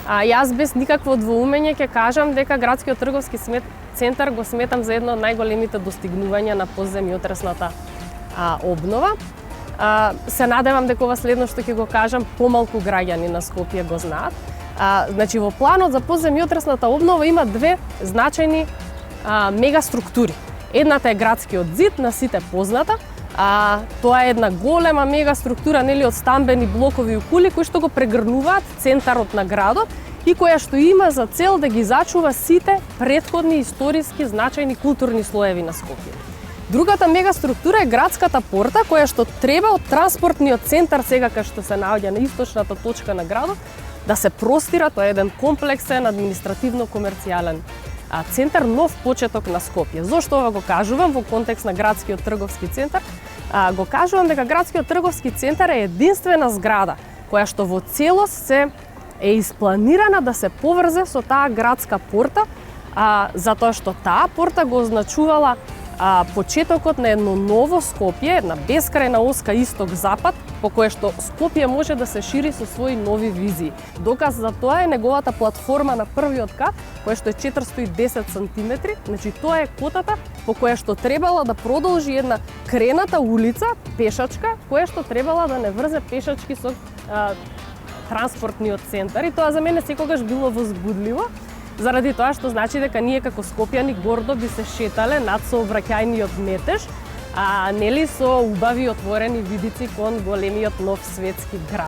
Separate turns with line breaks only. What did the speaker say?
Јас без никакво двоумење ќе кажам дека градскиот трговски центар го сметам за едно од најголемите достигнувања на постземјотресната обнова. Се надевам дека ова следно што ќе го кажам помалку граѓани на Скопје го знаат. Значи во планот за постземјотресната обнова има две значајни мегаструктури. Едната е градскиот зид, на сите позната. Тоа е една голема мегаструктура, нели, од стамбени блокови и кули кои што го прегрнуваат центарот на градот и која што има за цел да ги зачува сите претходни историски значајни културни слоеви на Скопје. Другата мегаструктура е градската порта, која што треба од транспортниот центар, сега кај што се наоѓа на источната точка на градот, да се простира. Тоа е еден комплексен административно-комерцијален центар, нов почеток на Скопје. Зошто ова го кажувам во контекст на градскиот трговски центар? Го кажувам дека градскиот трговски центар е единствена зграда која што во целост се е испланирана да се поврзе со таа градска порта, затоа што таа порта го означувала почетокот на едно ново Скопје, една бескрајна оска исток-запад, по која што Скопје може да се шири со своји нови визии. Доказ за тоа е неговата платформа на првиот кат, која што е 410 сантиметри, значи тоа е котата по која што требала да продолжи една крената улица, пешачка, која што требала да не врзе пешачки со транспортниот центар. И тоа за мене секогаш било возбудливо, заради тоа што значи дека ние како скопјани гордо би се шетале над сообраќајниот метеж, нели, со убави отворени видици кон големиот нов светски град.